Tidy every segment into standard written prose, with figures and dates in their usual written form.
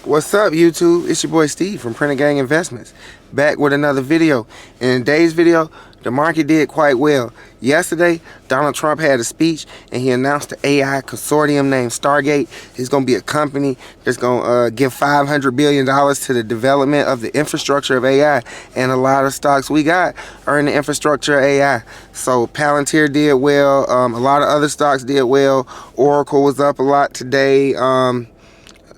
What's up, YouTube? It's your boy Steve from Printer Gang Investments, back with another video. In today's video, the market did quite well. Yesterday, Donald Trump had a speech and he announced the AI consortium named Stargate. It's going to be a company that's going to give $500 billion to the development of the infrastructure of AI. And a lot of stocks we got are in the infrastructure of AI. So Palantir did well. A lot of other stocks did well. Oracle was up a lot today.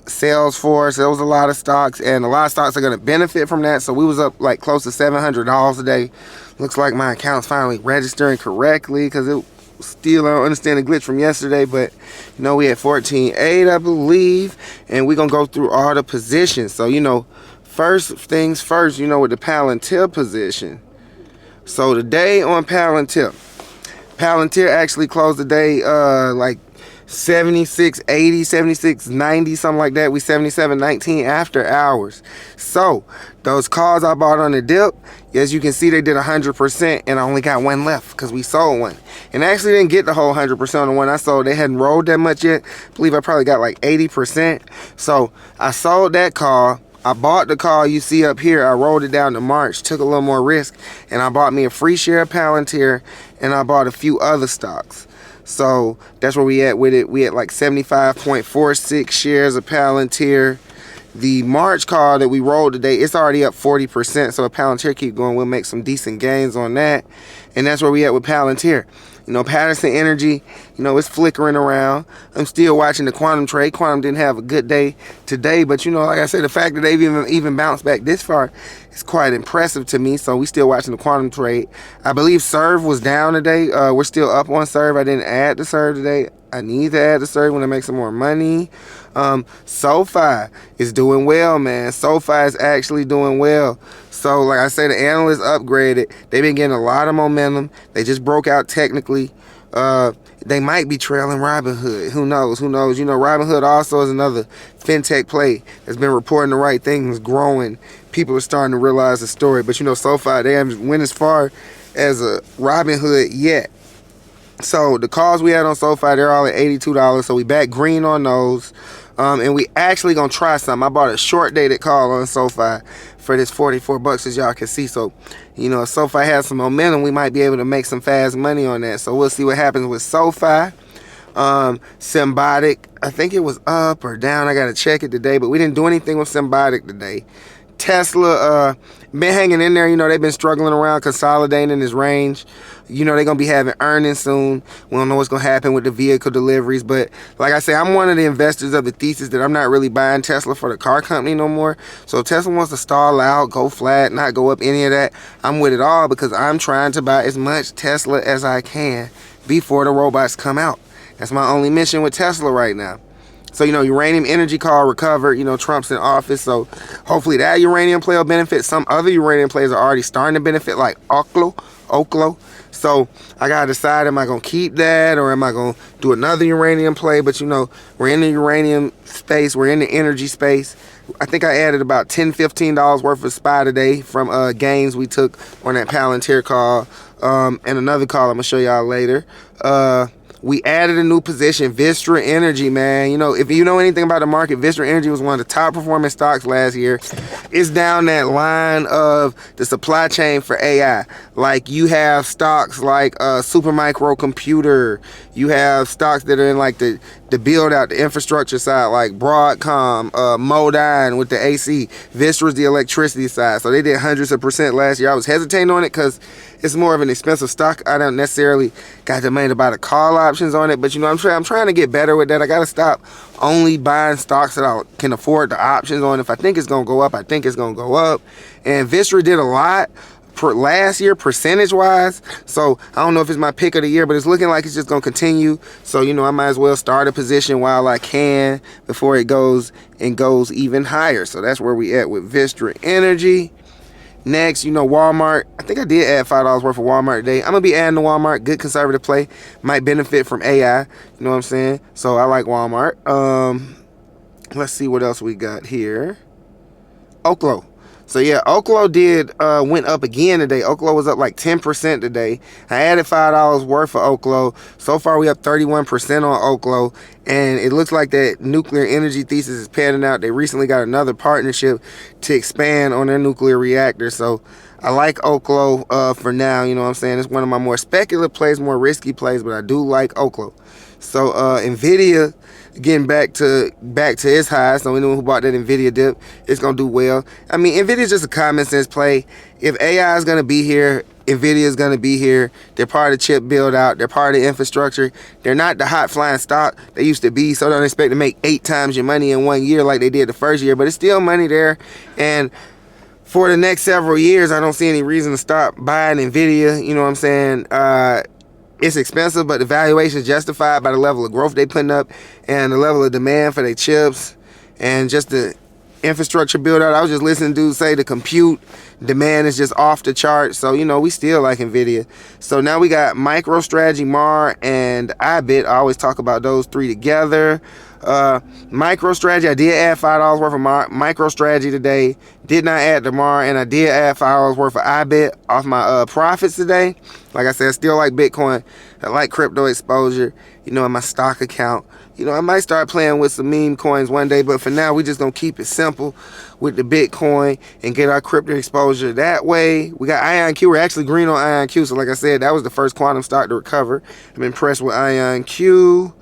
Salesforce, there was a lot of stocks, and a lot of stocks are going to benefit from that. So we was up like close to $700 a day. Looks like my account's finally registering correctly, because it still, I don't understand the glitch from yesterday, but you know, we had 14.8 I believe, and we're going to go through all the positions. So you know, first things first, you know, with the Palantir position. So today on Palantir actually closed the day like 76.80, 76.90, something like that. We 77.19 after hours. So those calls I bought on the dip, as you can see, they did 100%, and I only got one left because we sold one. And I actually didn't get the whole 100% on the one I sold. They hadn't rolled that much yet. I believe I probably got like 80%. So I sold that call. I bought the call you see up here. I rolled it down to March, took a little more risk, and I bought me a free share of Palantir, and I bought a few other stocks. So that's where we at with it. We at like 75.46 shares of Palantir. The March call that we rolled today, it's already up 40%. So if Palantir keep going, we'll make some decent gains on that. And that's where we at with Palantir. You know, Patterson Energy, you know, it's flickering around. I'm still watching the Quantum trade. Quantum didn't have a good day today, but you know, like I said, the fact that they've even bounced back this far is quite impressive to me. So we still watching the Quantum trade. I believe Serve was down today. We're still up on Serve. I didn't add the Serve today. I need to add the Serve when I make some more money. SoFi is doing well, man. SoFi is actually doing well. So like I say, the analysts upgraded. They've been getting a lot of momentum. They just broke out technically. They might be trailing Robinhood. Who knows? Who knows? You know, Robinhood also is another fintech play that's been reporting the right things, growing. People are starting to realize the story. But you know, SoFi, they haven't went as far as a Robinhood yet. So the calls we had on SoFi, they're all at $82. So we back green on those. And we actually gonna try something. I bought a short dated call on SoFi for this $44, as y'all can see. So, you know, if SoFi has some momentum, we might be able to make some fast money on that. So we'll see what happens with SoFi. Symbiotic, I think it was up or down. I gotta check it today, but we didn't do anything with Symbiotic today. Tesla been hanging in there. You know, they've been struggling around, consolidating in this range. You know, they're gonna be having earnings soon. We don't know what's gonna happen with the vehicle deliveries, but like I say, I'm one of the investors of the thesis that I'm not really buying Tesla for the car company no more. So if Tesla wants to stall out, go flat, not go up, any of that, I'm with it all, because I'm trying to buy as much Tesla as I can before the robots come out. That's my only mission with Tesla right now. So, you know, Uranium Energy call recovered. You know, Trump's in office, so hopefully that uranium play will benefit. Some other uranium players are already starting to benefit, like Oklo. So I gotta decide, am I gonna keep that or am I gonna do another uranium play? But you know, we're in the uranium space, we're in the energy space. I think I added about $10-15 worth of SPY today from gains we took on that Palantir call, and another call I'm gonna show y'all later. We added a new position, Vistra Energy, man. You know, if you know anything about the market, Vistra Energy was one of the top performing stocks last year. It's down that line of the supply chain for AI. Like, you have stocks like Supermicro Computer. You have stocks that are in like the build out, the infrastructure side, like Broadcom, Modine with the AC. Vistra's the electricity side. So they did hundreds of percent last year. I was hesitating on it because it's more of an expensive stock. I don't necessarily got the money to buy the call options on it, but you know, I'm trying to get better with that. I gotta stop only buying stocks that I can afford the options on. If I think it's gonna go up, I think it's gonna go up. And Vistra did a lot for last year, percentage wise. So I don't know if it's my pick of the year, but it's looking like it's just gonna continue. So you know, I might as well start a position while I can before it goes even higher. So that's where we at with Vistra Energy. Next, you know, Walmart. I think I did add $5 worth of Walmart today. I'm gonna be adding to Walmart. Good conservative play. Might benefit from AI. You know what I'm saying? So I like Walmart. Let's see what else we got here. Oklo. So yeah, Oklo went up again today. Oklo was up like 10% today. I added $5 worth for Oklo. So far we up 31% on Oklo, and it looks like that nuclear energy thesis is panning out. They recently got another partnership to expand on their nuclear reactor. So I like Oklo for now. You know what I'm saying? It's one of my more speculative plays, more risky plays, but I do like Oklo. So Nvidia getting back to its highs. So anyone who bought that Nvidia dip, it's gonna do well. I mean, Nvidia is just a common sense play. If AI is gonna be here, Nvidia is gonna be here. They're part of the chip build out. They're part of the infrastructure. They're not the hot flying stock they used to be. So don't expect to make 8 times your money in 1 year like they did the first year. But it's still money there. And for the next several years, I don't see any reason to stop buying Nvidia. You know what I'm saying? It's expensive, but the valuation is justified by the level of growth they putting up and the level of demand for their chips and just the infrastructure build out. I was just listening to dudes say the compute demand is just off the chart. So, you know, we still like Nvidia. So now we got MicroStrategy, MAR, and iBit. I always talk about those three together. MicroStrategy, I did add $5 worth of MicroStrategy today. Did not add the MAR, and I did add $5 worth of iBit off my profits today. Like I said, I still like Bitcoin. I like crypto exposure, you know, in my stock account. You know, I might start playing with some meme coins one day, but for now, we just gonna keep it simple with the Bitcoin and get our crypto exposure that way. We got IonQ. We're actually green on IonQ. So like I said, that was the first quantum stock to recover. I'm impressed with IonQ.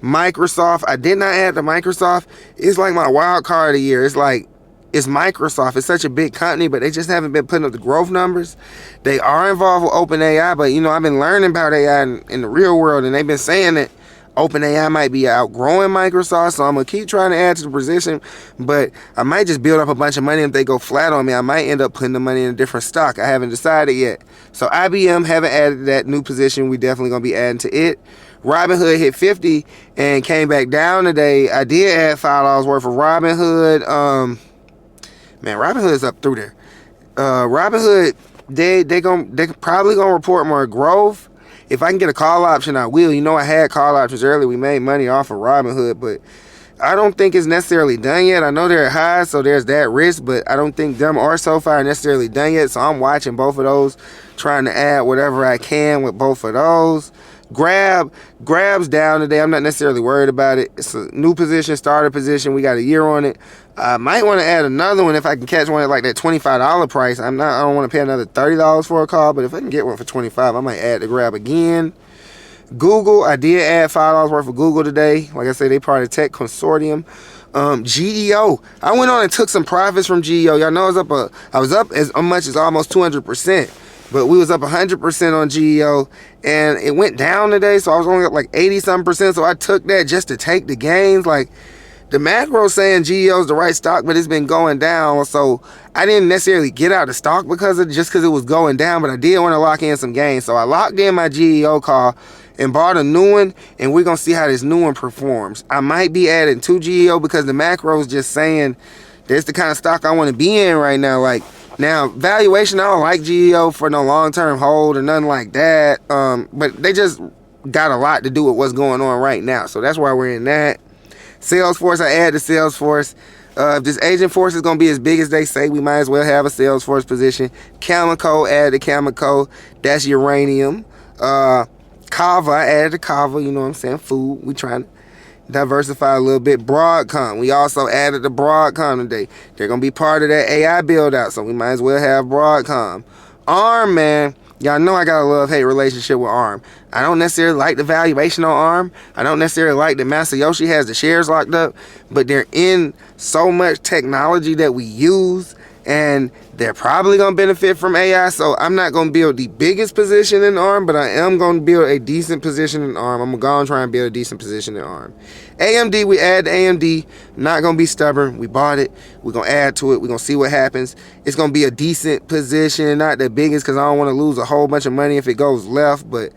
Microsoft, I did not add to Microsoft. It's like my wild card of the year. It's Microsoft. It's such a big company, but they just haven't been putting up the growth numbers. They are involved with OpenAI, but you know, I've been learning about AI in the real world, and they've been saying that OpenAI might be outgrowing Microsoft, so I'm gonna keep trying to add to the position, but I might just build up a bunch of money. If they go flat on me, I might end up putting the money in a different stock. I haven't decided yet. So IBM, haven't added to that new position. We definitely gonna be adding to it. Robinhood hit 50 and came back down today. I did add $5 worth of Robinhood. Man, Robinhood's up through there. Robinhood, they probably gonna report more growth. If I can get a call option, I will. You know, I had call options earlier. We made money off of Robinhood, but I don't think it's necessarily done yet. I know they're high, so there's that risk, but I don't think them or SoFi are necessarily done yet. So I'm watching both of those, trying to add whatever I can with both of those. Grab's down today. I'm not necessarily worried about it. It's a new position, starter position. We got a year on it. I might want to add another one if I can catch one at like that $25 price. I don't want to pay another $30 for a call, but if I can get one for $25, I might add the Grab again. Google, I did add $5 worth of Google today. Like I said, they part of the tech consortium. GEO, I went on and took some profits from GEO. Y'all know I was up as much as almost 200%. But we was up 100% on GEO, and it went down today, so I was only up like 80-something%. So I took that just to take the gains. Like, the macro saying GEO is the right stock, but it's been going down. So I didn't necessarily get out the stock because it was going down, but I did want to lock in some gains. So I locked in my GEO call and bought a new one, and we're gonna see how this new one performs. I might be adding to GEO because the macro is just saying that's the kind of stock I want to be in right now. Like, now, valuation, I don't like GEO for no long-term hold or nothing like that. But they just got a lot to do with what's going on right now. So that's why we're in that. Salesforce, I add to Salesforce. If this agent force is going to be as big as they say, we might as well have a Salesforce position. Cameco, add to Cameco. That's uranium. Kava, I added to Kava. You know what I'm saying? Food. We trying to diversify a little bit. Broadcom, we also added to Broadcom today. They're gonna be part of that AI build out, so we might as well have Broadcom. ARM, man, y'all know I got a love-hate relationship with ARM. I don't necessarily like the valuation on ARM. I don't necessarily like that Masayoshi has the shares locked up, but they're in so much technology that we use, and they're probably going to benefit from AI. So I'm not going to build the biggest position in ARM, but I am going to build a decent position in ARM. I'm going to go and try and build a decent position in ARM. AMD, we add to AMD. Not going to be stubborn. We bought it. We're going to add to it. We're going to see what happens. It's going to be a decent position, not the biggest, because I don't want to lose a whole bunch of money if it goes left, but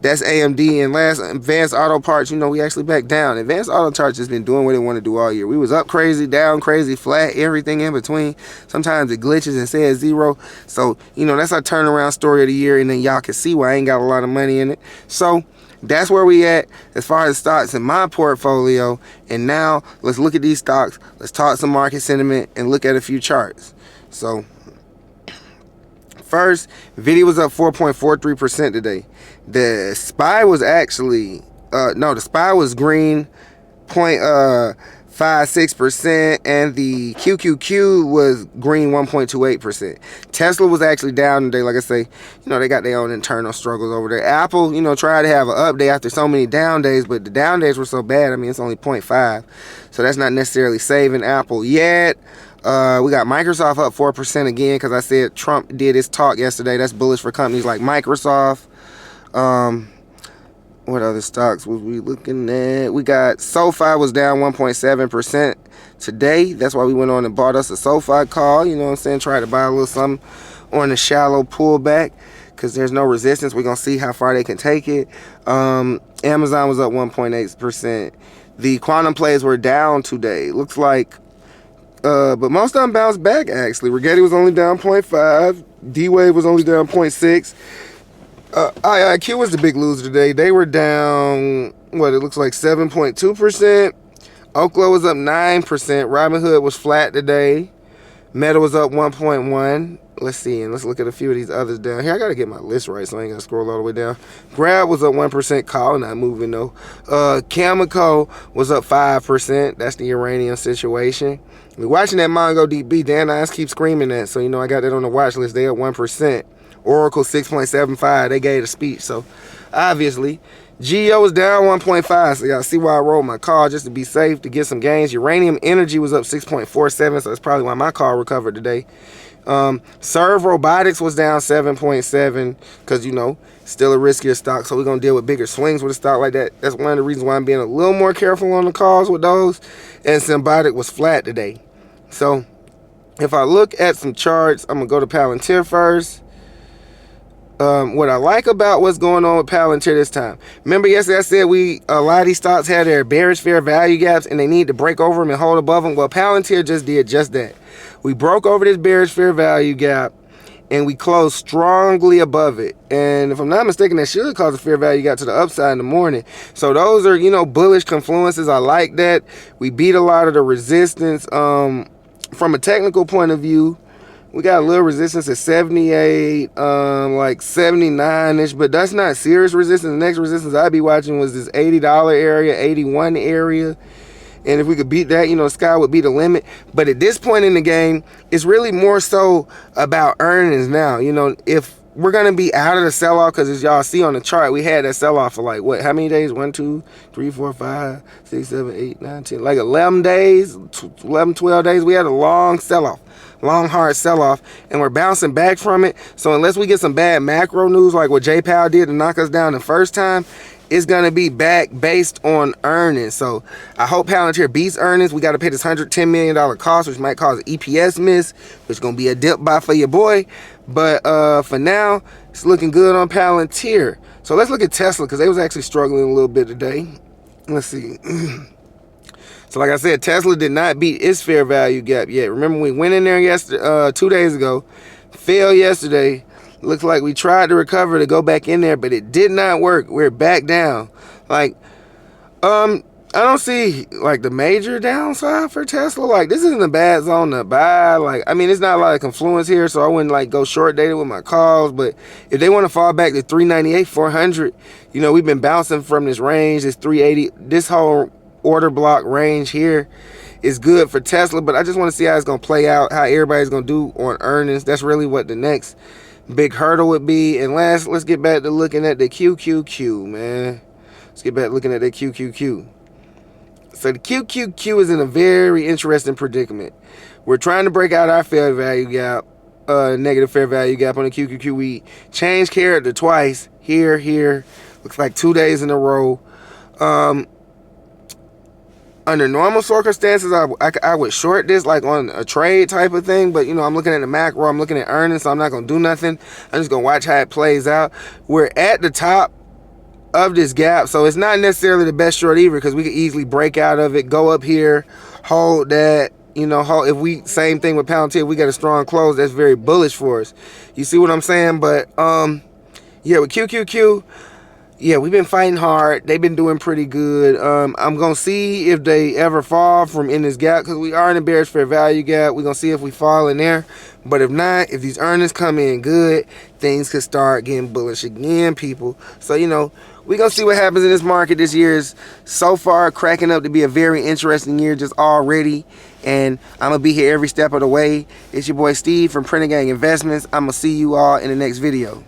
that's AMD. And last, Advanced Auto Parts, you know, we actually back down. Advanced Auto Parts has been doing what they want to do all year. We was up crazy, down crazy, flat, everything in between. Sometimes it glitches and says zero. So, you know, that's our turnaround story of the year, and then y'all can see why I ain't got a lot of money in it. So that's where we at as far as stocks in my portfolio. And now let's look at these stocks. Let's talk some market sentiment and look at a few charts. So first. Video was up 4.43% today. The SPY was actually no, the SPY was green 0.56%, and the QQQ was green 1.28%. Tesla was actually down today. Like I say, you know, they got their own internal struggles over there. Apple, you know, tried to have an up day after so many down days, but the down days were so bad. I mean, it's only 0.5, so that's not necessarily saving Apple yet. We got Microsoft up 4% again, because I said Trump did his talk yesterday. That's bullish for companies like Microsoft. What other stocks was we looking at? We got SoFi was down 1.7% today. That's why we went on and bought us a SoFi call. You know what I'm saying? Try to buy a little something on the shallow pullback, because there's no resistance. We're going to see how far they can take it. Amazon was up 1.8%. The quantum plays were down today. Looks like, but most of them bounced back, actually. Rigetti was only down 0.5. D-Wave was only down 0.6. IIQ was the big loser today. They were down, what, it looks like 7.2%. Oklo was up 9%. Robinhood was flat today. Meta was up 1.1%. Let's see, and let's look at a few of these others down here. I got to get my list right, so I ain't got to scroll all the way down. Grab was up 1%. Call not moving, though. Cameco was up 5%. That's the uranium situation. We're watching that MongoDB. Dan Eyes keep screaming that, so, you know, I got that on the watch list. They up 1%. Oracle 6.75. They gave a speech, so obviously GEO was down 1.5. So y'all see why I rolled my call, just to be safe, to get some gains. Uranium Energy was up 6.47, so that's probably why my call recovered today. Serve Robotics was down 7.7, because, you know, still a riskier stock, so we're gonna deal with bigger swings with a stock like that. That's one of the reasons why I'm being a little more careful on the calls with those. And Symbiotic was flat today. So if I look at some charts, I'm gonna go to Palantir first. What I like about what's going on with Palantir this time. Remember yesterday I said a lot of these stocks had their bearish fair value gaps and they need to break over them and hold above them. Well, Palantir just did just that. We broke over this bearish fair value gap and we closed strongly above it. And if I'm not mistaken, that should cause a fair value gap to the upside in the morning. So those are, you know, bullish confluences. I like that. We beat a lot of the resistance. From a technical point of view, we got a little resistance at 78, like 79-ish, but that's not serious resistance. The next resistance I'd be watching was this $80 area, 81 area. And if we could beat that, you know, sky would be the limit. But at this point in the game, it's really more so about earnings now. You know, if we're going to be out of the sell-off, because as y'all see on the chart, we had that sell-off for like, what, how many days? 1, 2, 3, 4, 5, 6, 7, 8, 9, 10, like 11 days, 11, 12 days. We had a long sell-off. Long, hard sell-off, and we're bouncing back from it. So unless we get some bad macro news like what J Powell did to knock us down the first time, it's going to be back based on earnings. So I hope Palantir beats earnings. We got to pay this $110 million cost, which might cause an EPS miss, which is going to be a dip buy for your boy. But for now, it's looking good on Palantir. So let's look at Tesla, because they was actually struggling a little bit today. Let's see. So like I said, Tesla did not beat its fair value gap yet. Remember, we went in there yesterday, 2 days ago, failed yesterday. Looks like we tried to recover to go back in there, but it did not work. We're back down. Like, I don't see like the major downside for Tesla. Like, this isn't a bad zone to buy. Like, I mean, it's not a lot of confluence here, so I wouldn't like go short dated with my calls. But if they want to fall back to 398, 400, you know, we've been bouncing from this range. It's 380. This whole order block range here is good for Tesla, but I just want to see how it's going to play out, how everybody's going to do on earnings. That's really what the next big hurdle would be. And last, let's get back to looking at the QQQ, man. Let's get back looking at the QQQ. So the QQQ is in a very interesting predicament. We're trying to break out our fair value gap, negative fair value gap on the QQQ. We changed character twice, here, looks like 2 days in a row. Under normal circumstances, I would short this like on a trade type of thing. But, you know, I'm looking at the macro. I'm looking at earnings, so I'm not going to do nothing. I'm just going to watch how it plays out. We're at the top of this gap, so it's not necessarily the best short either, because we could easily break out of it, go up here, hold that. You know, if we, same thing with Palantir, we got a strong close, that's very bullish for us. You see what I'm saying? But, yeah, with QQQ, Yeah, we've been fighting hard. They've been doing pretty good. I'm gonna see if they ever fall from in this gap, because we are in a bearish fair value gap. We're gonna see if we fall in there. But if not, if these earnings come in good, things could start getting bullish again, people. So, you know, we're gonna see what happens in this market. This year is so far cracking up to be a very interesting year just already. And I'm gonna be here every step of the way. It's your boy Steve from Printer Gang Investments. I'm gonna see you all in the next video.